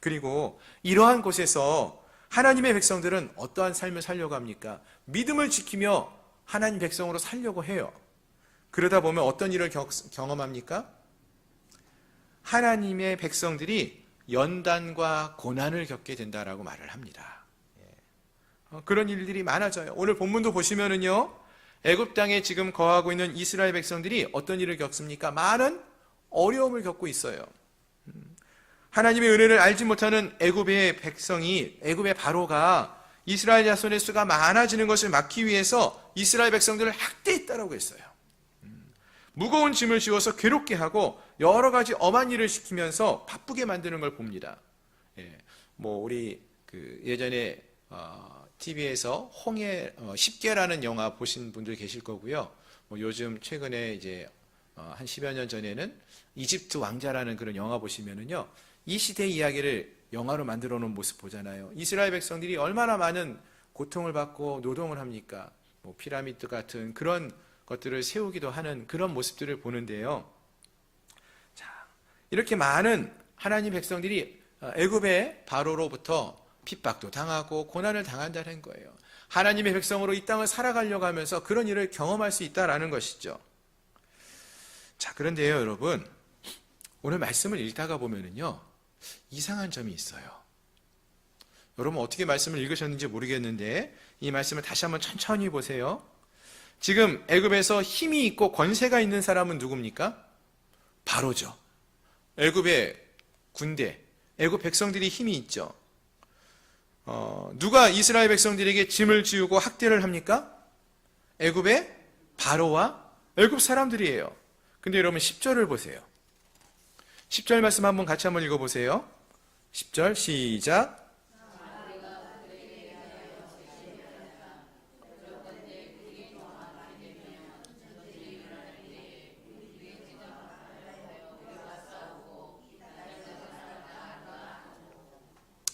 그리고 이러한 곳에서 하나님의 백성들은 어떠한 삶을 살려고 합니까? 믿음을 지키며 하나님 백성으로 살려고 해요. 그러다 보면 어떤 일을 경험합니까? 하나님의 백성들이 연단과 고난을 겪게 된다라고 말을 합니다. 그런 일들이 많아져요. 오늘 본문도 보시면은요, 애굽 땅에 지금 거하고 있는 이스라엘 백성들이 어떤 일을 겪습니까? 많은 어려움을 겪고 있어요. 하나님의 은혜를 알지 못하는 애굽의 백성이, 애굽의 바로가 이스라엘 자손의 수가 많아지는 것을 막기 위해서 이스라엘 백성들을 학대했다라고 했어요. 무거운 짐을 지워서 괴롭게 하고 여러 가지 엄한 일을 시키면서 바쁘게 만드는 걸 봅니다. 우리 예전에 TV에서 홍해 10개라는 영화 보신 분들 계실 거고요. 요즘 최근에 이제 한 10여 년 전에는 이집트 왕자라는 그런 영화 보시면은요, 이 시대의 이야기를 영화로 만들어 놓은 모습 보잖아요. 이스라엘 백성들이 얼마나 많은 고통을 받고 노동을 합니까? 피라미드 같은 그런 것들을 세우기도 하는 그런 모습들을 보는데요. 자, 이렇게 많은 하나님 백성들이 애굽의 바로로부터 핍박도 당하고 고난을 당한다는 거예요. 하나님의 백성으로 이 땅을 살아가려고 하면서 그런 일을 경험할 수 있다라는 것이죠. 자, 그런데요, 여러분, 오늘 말씀을 읽다가 보면은요, 이상한 점이 있어요. 여러분 어떻게 말씀을 읽으셨는지 모르겠는데 이 말씀을 다시 한번 천천히 보세요. 지금 애굽에서 힘이 있고 권세가 있는 사람은 누굽니까? 바로죠. 애굽의 군대, 애굽 백성들이 힘이 있죠. 누가 이스라엘 백성들에게 짐을 지우고 학대를 합니까? 애굽의 바로와 애굽 사람들이에요. 근데 여러분 10절을 보세요. 10절 말씀 한번 같이 한번 읽어보세요. 10절 시작.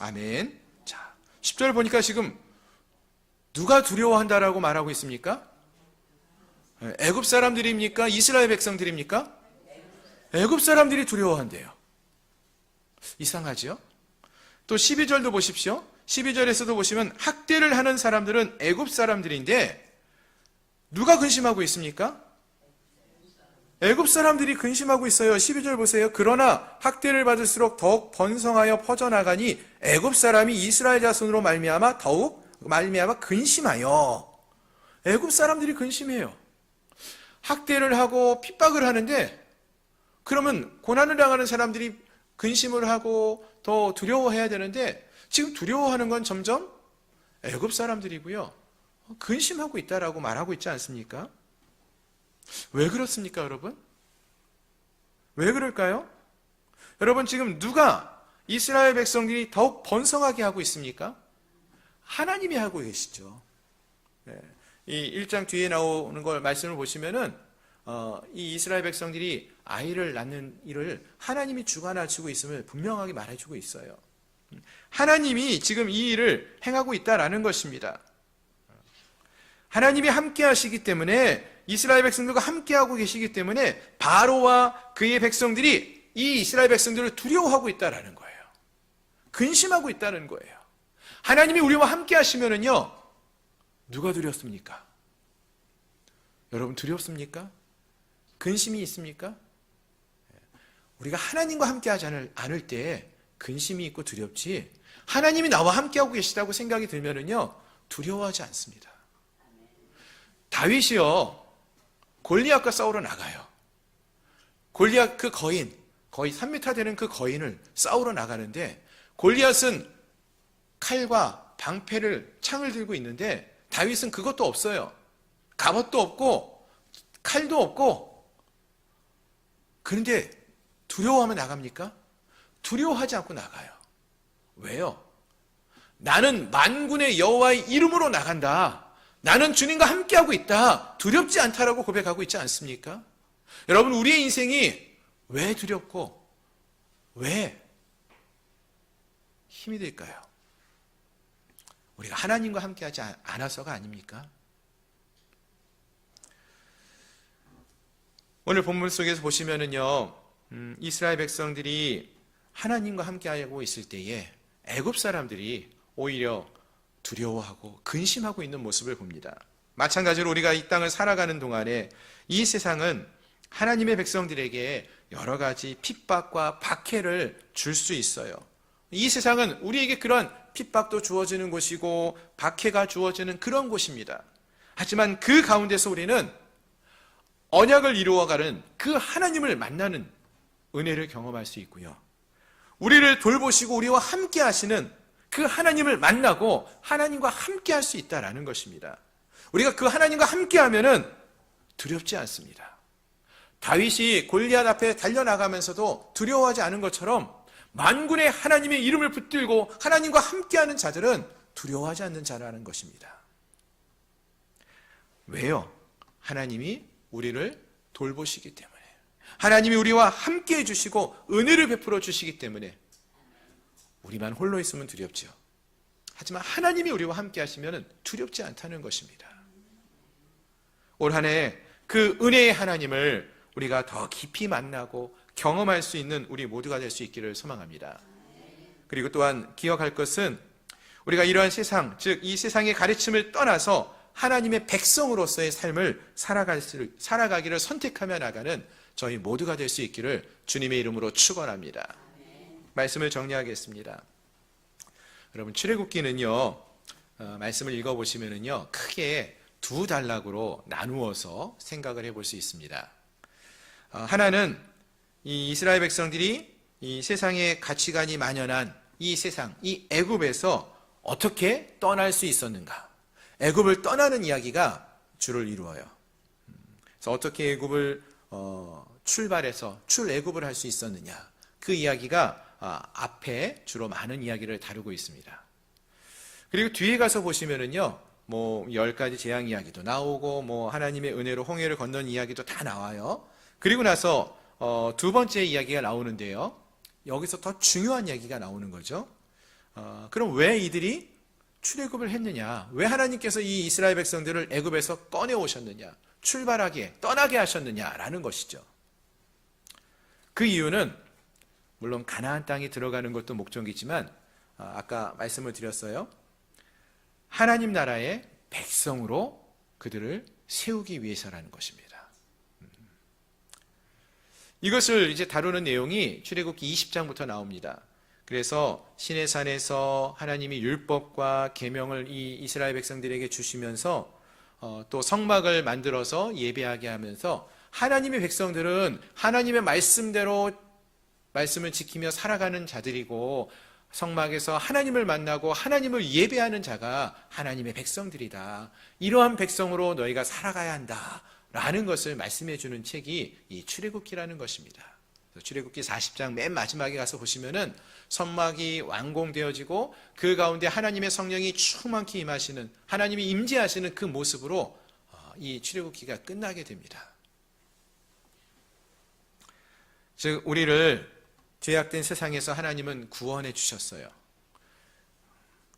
아멘. 자, 10절 보니까 지금 누가 두려워한다라고 말하고 있습니까? 애굽 사람들입니까? 이스라엘 백성들입니까? 애굽 사람들이 두려워한대요. 이상하죠? 또 12절도 보십시오. 12절에서도 보시면 학대를 하는 사람들은 애굽 사람들인데 누가 근심하고 있습니까? 애굽 사람들이 근심하고 있어요. 12절 보세요. 그러나 학대를 받을수록 더욱 번성하여 퍼져나가니 애굽 사람이 이스라엘 자손으로 말미암아 근심하여. 애굽 사람들이 근심해요. 학대를 하고 핍박을 하는데 그러면 고난을 당하는 사람들이 근심을 하고 더 두려워해야 되는데 지금 두려워하는 건 점점 애굽 사람들이고요. 근심하고 있다라고 말하고 있지 않습니까? 왜 그렇습니까, 여러분? 왜 그럴까요? 여러분, 지금 누가 이스라엘 백성들이 더욱 번성하게 하고 있습니까? 하나님이 하고 계시죠. 이 1장 뒤에 나오는 걸 말씀을 보시면은 이 이스라엘 백성들이 아이를 낳는 일을 하나님이 주관하시고 있음을 분명하게 말해주고 있어요. 하나님이 지금 이 일을 행하고 있다라는 것입니다. 하나님이 함께 하시기 때문에 이스라엘 백성들과 함께하고 계시기 때문에 바로와 그의 백성들이 이 이스라엘 백성들을 두려워하고 있다라는 거예요. 근심하고 있다는 거예요. 하나님이 우리와 함께 하시면은요, 누가 두렵습니까? 여러분 두렵습니까? 근심이 있습니까? 우리가 하나님과 함께하지 않을 때 근심이 있고 두렵지, 하나님이 나와 함께하고 계시다고 생각이 들면은요, 두려워하지 않습니다. 다윗이요, 골리앗과 싸우러 나가요. 골리앗 그 거인, 거의 3m 되는 그 거인을 싸우러 나가는데 골리앗은 칼과 방패를, 창을 들고 있는데 다윗은 그것도 없어요. 갑옷도 없고 칼도 없고. 그런데 두려워하면 나갑니까? 두려워하지 않고 나가요. 왜요? 나는 만군의 여호와의 이름으로 나간다. 나는 주님과 함께하고 있다. 두렵지 않다라고 고백하고 있지 않습니까? 여러분, 우리의 인생이 왜 두렵고 왜 힘이 들까요? 우리가 하나님과 함께하지 않아서가 아닙니까? 오늘 본문 속에서 보시면은요, 이스라엘 백성들이 하나님과 함께하고 있을 때에 애굽 사람들이 오히려 두려워하고 근심하고 있는 모습을 봅니다. 마찬가지로 우리가 이 땅을 살아가는 동안에 이 세상은 하나님의 백성들에게 여러 가지 핍박과 박해를 줄 수 있어요. 이 세상은 우리에게 그런 핍박도 주어지는 곳이고 박해가 주어지는 그런 곳입니다. 하지만 그 가운데서 우리는 언약을 이루어가는 그 하나님을 만나는 은혜를 경험할 수 있고요. 우리를 돌보시고 우리와 함께 하시는 그 하나님을 만나고 하나님과 함께 할 수 있다라는 것입니다. 우리가 그 하나님과 함께 하면은 두렵지 않습니다. 다윗이 골리앗 앞에 달려나가면서도 두려워하지 않은 것처럼 만군의 하나님의 이름을 붙들고 하나님과 함께하는 자들은 두려워하지 않는 자라는 것입니다. 왜요? 하나님이 우리를 돌보시기 때문에, 하나님이 우리와 함께해 주시고 은혜를 베풀어 주시기 때문에. 우리만 홀로 있으면 두렵죠. 하지만 하나님이 우리와 함께 하시면 두렵지 않다는 것입니다. 올 한 해 그 은혜의 하나님을 우리가 더 깊이 만나고 경험할 수 있는 우리 모두가 될 수 있기를 소망합니다. 그리고 또한 기억할 것은 우리가 이러한 세상, 즉 이 세상의 가르침을 떠나서 하나님의 백성으로서의 삶을 살아가기를 선택하며 나가는 저희 모두가 될 수 있기를 주님의 이름으로 축원합니다. 말씀을 정리하겠습니다. 여러분, 출애굽기는요, 말씀을 읽어보시면은요, 크게 두 단락으로 나누어서 생각을 해볼 수 있습니다. 하나는 이 이스라엘 백성들이 이 세상의 가치관이 만연한 이 세상, 이 애굽에서 어떻게 떠날 수 있었는가? 애굽을 떠나는 이야기가 주를 이루어요. 그래서 어떻게 애굽을 출발해서 출애굽을 할 수 있었느냐? 그 이야기가 앞에 주로 많은 이야기를 다루고 있습니다. 그리고 뒤에 가서 보시면은요, 10가지 재앙 이야기도 나오고, 하나님의 은혜로 홍해를 건넌 이야기도 다 나와요. 그리고 나서, 두 번째 이야기가 나오는데요. 여기서 더 중요한 이야기가 나오는 거죠. 그럼 왜 이들이 출애굽을 했느냐? 왜 하나님께서 이 이스라엘 백성들을 애굽에서 꺼내 오셨느냐? 출발하게, 떠나게 하셨느냐라는 것이죠. 그 이유는 물론 가나안 땅에 들어가는 것도 목적이지만 아까 말씀을 드렸어요. 하나님 나라의 백성으로 그들을 세우기 위해서라는 것입니다. 이것을 이제 다루는 내용이 출애굽기 20장부터 나옵니다. 그래서 시내산에서 하나님이 율법과 계명을 이 이스라엘 백성들에게 주시면서 또 성막을 만들어서 예배하게 하면서 하나님의 백성들은 하나님의 말씀대로 말씀을 지키며 살아가는 자들이고 성막에서 하나님을 만나고 하나님을 예배하는 자가 하나님의 백성들이다. 이러한 백성으로 너희가 살아가야 한다. 라는 것을 말씀해 주는 책이 이 출애굽기라는 것입니다. 출애굽기 40장 맨 마지막에 가서 보시면은 성막이 완공되어지고 그 가운데 하나님의 성령이 충만히 임하시는, 하나님이 임재하시는 그 모습으로 이 출애굽기가 끝나게 됩니다. 즉 우리를 죄악된 세상에서 하나님은 구원해 주셨어요.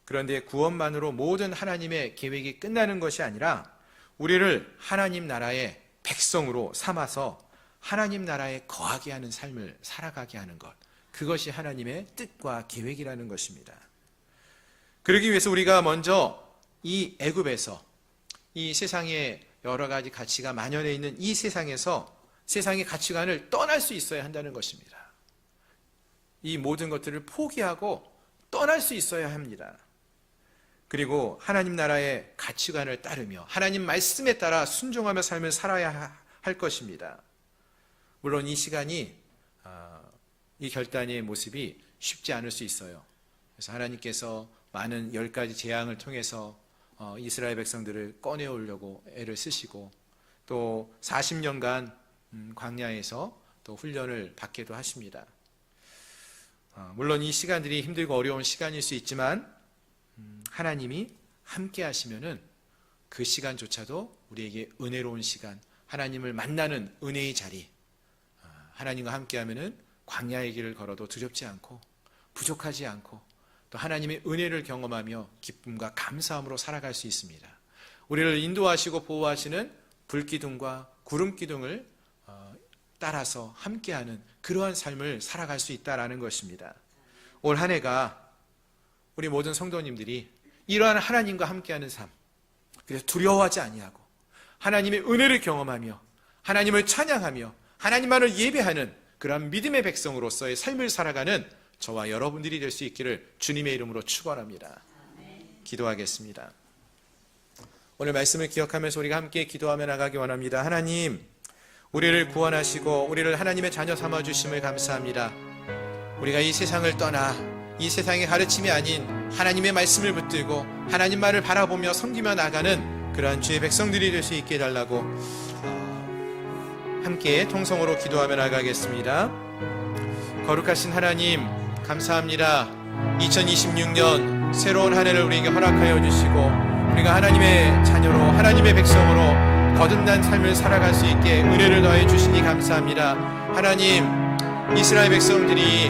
그런데 구원만으로 모든 하나님의 계획이 끝나는 것이 아니라 우리를 하나님 나라의 백성으로 삼아서 하나님 나라에 거하게 하는 삶을 살아가게 하는 것, 그것이 하나님의 뜻과 계획이라는 것입니다. 그러기 위해서 우리가 먼저 이 애굽에서, 이 세상에 여러 가지 가치가 만연해 있는 이 세상에서 세상의 가치관을 떠날 수 있어야 한다는 것입니다. 이 모든 것들을 포기하고 떠날 수 있어야 합니다. 그리고 하나님 나라의 가치관을 따르며 하나님 말씀에 따라 순종하며 삶을 살아야 할 것입니다. 물론 이 시간이, 이 결단의 모습이 쉽지 않을 수 있어요. 그래서 하나님께서 많은 10가지 재앙을 통해서 이스라엘 백성들을 꺼내오려고 애를 쓰시고 또 40년간 광야에서 또 훈련을 받기도 하십니다. 물론 이 시간들이 힘들고 어려운 시간일 수 있지만 하나님이 함께 하시면은 그 시간조차도 우리에게 은혜로운 시간, 하나님을 만나는 은혜의 자리, 하나님과 함께 하면은 광야의 길을 걸어도 두렵지 않고 부족하지 않고 또 하나님의 은혜를 경험하며 기쁨과 감사함으로 살아갈 수 있습니다. 우리를 인도하시고 보호하시는 불기둥과 구름기둥을 따라서 함께하는 그러한 삶을 살아갈 수 있다라는 것입니다. 올 한 해가 우리 모든 성도님들이 이러한 하나님과 함께하는 삶, 그래서 두려워하지 아니하고 하나님의 은혜를 경험하며 하나님을 찬양하며 하나님만을 예배하는 그러한 믿음의 백성으로서의 삶을 살아가는 저와 여러분들이 될 수 있기를 주님의 이름으로 축원합니다. 기도하겠습니다. 오늘 말씀을 기억하면서 우리가 함께 기도하며 나가기 원합니다. 하나님, 우리를 구원하시고 우리를 하나님의 자녀 삼아주심을 감사합니다. 우리가 이 세상을 떠나 이 세상의 가르침이 아닌 하나님의 말씀을 붙들고 하나님 말을 바라보며 섬기며 나가는 그러한 주의 백성들이 될 수 있게 해달라고 함께 통성으로 기도하며 나가겠습니다. 거룩하신 하나님, 감사합니다. 2026년 새로운 한 해를 우리에게 허락하여 주시고 우리가 하나님의 자녀로 하나님의 백성으로 거듭난 삶을 살아갈 수 있게 은혜를 더해 주시니 감사합니다. 하나님, 이스라엘 백성들이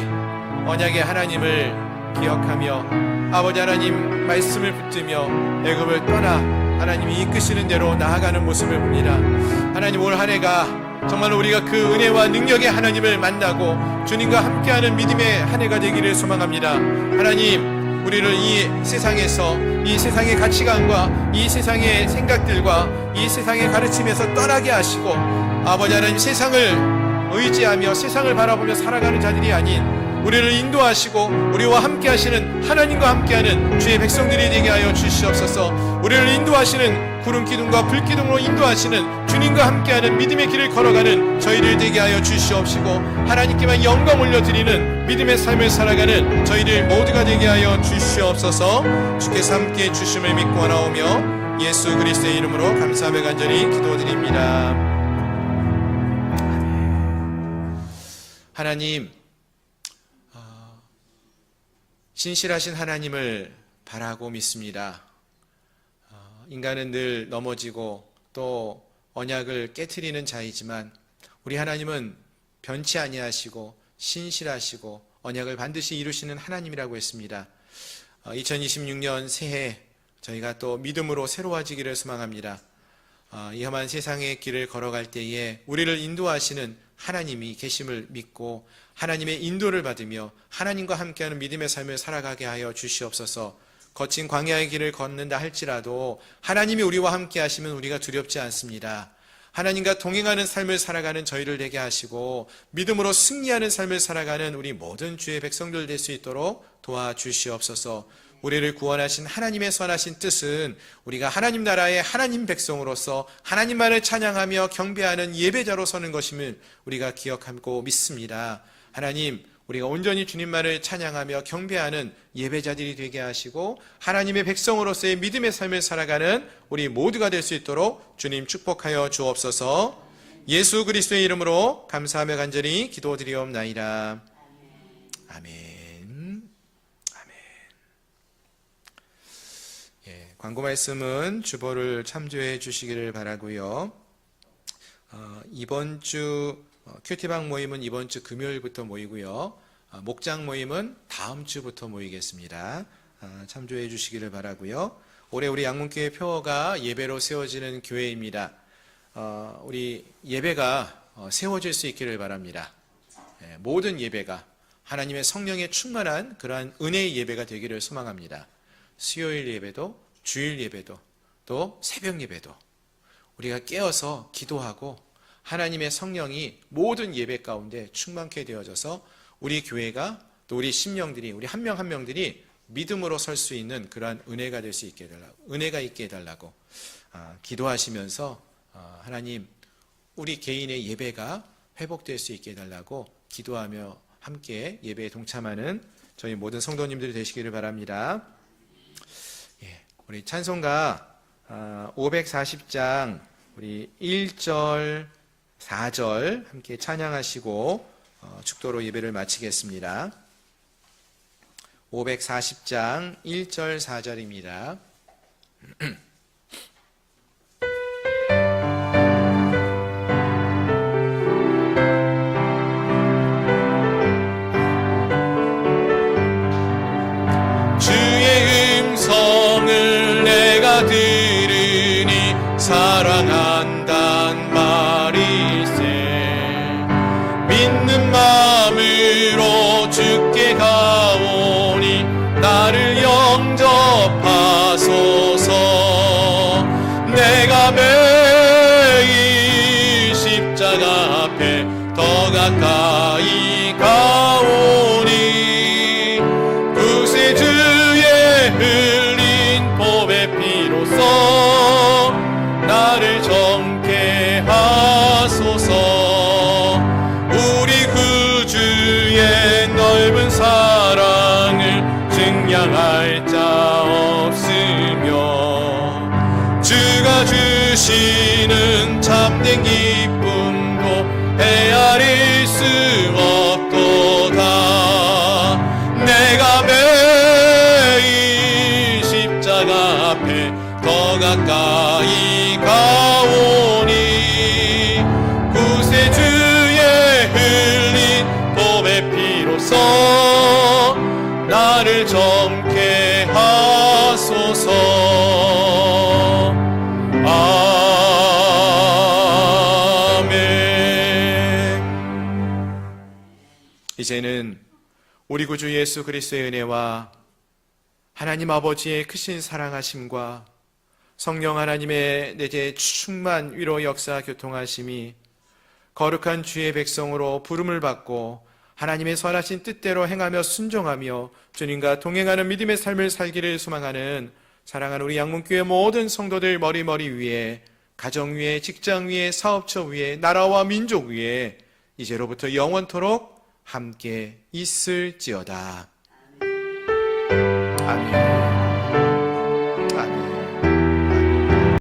언약의 하나님을 기억하며 아버지 하나님 말씀을 붙들며 애굽을 떠나 하나님이 이끄시는 대로 나아가는 모습을 봅니다. 하나님, 올 한 해가 정말로 우리가 그 은혜와 능력의 하나님을 만나고 주님과 함께하는 믿음의 한 해가 되기를 소망합니다. 하나님, 우리를 이 세상에서 이 세상의 가치관과 이 세상의 생각들과 이 세상의 가르침에서 떠나게 하시고 아버지 하나님, 세상을 의지하며 세상을 바라보며 살아가는 자들이 아닌 우리를 인도하시고 우리와 함께 하시는 하나님과 함께하는 주의 백성들이 되게 하여 주시옵소서. 우리를 인도하시는 구름기둥과 불기둥으로 인도하시는 주님과 함께하는 믿음의 길을 걸어가는 저희들 되게 하여 주시옵시고 하나님께만 영광 올려드리는 믿음의 삶을 살아가는 저희들 모두가 되게 하여 주시옵소서. 주께서 함께해 주심을 믿고 나오며 예수 그리스도의 이름으로 감사하며 간절히 기도드립니다. 하나님, 신실하신 하나님을 바라고 믿습니다. 인간은 늘 넘어지고 또 언약을 깨트리는 자이지만 우리 하나님은 변치 아니하시고 신실하시고 언약을 반드시 이루시는 하나님이라고 했습니다. 2026년 새해 저희가 또 믿음으로 새로워지기를 소망합니다. 이 험한 세상의 길을 걸어갈 때에 우리를 인도하시는 하나님이 계심을 믿고 하나님의 인도를 받으며 하나님과 함께하는 믿음의 삶을 살아가게 하여 주시옵소서. 거친 광야의 길을 걷는다 할지라도 하나님이 우리와 함께 하시면 우리가 두렵지 않습니다. 하나님과 동행하는 삶을 살아가는 저희를 되게 하시고 믿음으로 승리하는 삶을 살아가는 우리 모든 주의 백성들 될 수 있도록 도와주시옵소서. 우리를 구원하신 하나님의 선하신 뜻은 우리가 하나님 나라의 하나님 백성으로서 하나님만을 찬양하며 경배하는 예배자로 서는 것임을 우리가 기억하고 믿습니다. 하나님, 우리가 온전히 주님만을 찬양하며 경배하는 예배자들이 되게 하시고 하나님의 백성으로서의 믿음의 삶을 살아가는 우리 모두가 될 수 있도록 주님 축복하여 주옵소서. 예수 그리스도의 이름으로 감사하며 간절히 기도드리옵나이다. 아멘. 광고 말씀은 주보를 참조해 주시기를 바라고요. 이번 주 큐티방 모임은 이번 주 금요일부터 모이고요. 목장 모임은 다음 주부터 모이겠습니다. 참조해 주시기를 바라고요. 올해 우리 양문교회 표어가 예배로 세워지는 교회입니다. 우리 예배가 세워질 수 있기를 바랍니다. 모든 예배가 하나님의 성령에 충만한 그러한 은혜의 예배가 되기를 소망합니다. 수요일 예배도 주일 예배도 또 새벽 예배도 우리가 깨어서 기도하고 하나님의 성령이 모든 예배 가운데 충만케 되어져서 우리 교회가 또 우리 심령들이 우리 한 명 한 명들이 믿음으로 설 수 있는 그러한 은혜가 될 수 있게 해달라고 은혜가 있게 해달라고 기도하시면서 하나님 우리 개인의 예배가 회복될 수 있게 해달라고 기도하며 함께 예배에 동참하는 저희 모든 성도님들이 되시기를 바랍니다. 우리 찬송가 540장 우리 1절 4절 함께 찬양하시고 축도로 예배를 마치겠습니다. 540장 1절 4절입니다. 사랑한단 말일세 믿는 마음으로 주께 가오니 나를 영접하소서. 내가 매일 십자가 앞에 더 가까이 가오니 구세주의 흘린 보배 피로써 나를 정케 하소서. 우리 구주의 넓은 사랑을 증량할 자 없으며 주가 주시는 참된 기쁨도 헤아릴 수 없도다. 내가 매일 십자가 앞에 더 가까이 가오니 구세주의 흘린 보배 피로써 나를 정케 하소서. 아멘. 이제는 우리 구주 예수 그리스도의 은혜와 하나님 아버지의 크신 사랑하심과 성령 하나님의 내재 충만 위로 역사 교통하심이 거룩한 주의 백성으로 부름을 받고 하나님의 선하신 뜻대로 행하며 순종하며 주님과 동행하는 믿음의 삶을 살기를 소망하는 사랑하는 우리 양문교회 모든 성도들 머리 위에, 가정 위에, 직장 위에, 사업처 위에, 나라와 민족 위에 이제로부터 영원토록 함께 있을지어다. 아멘.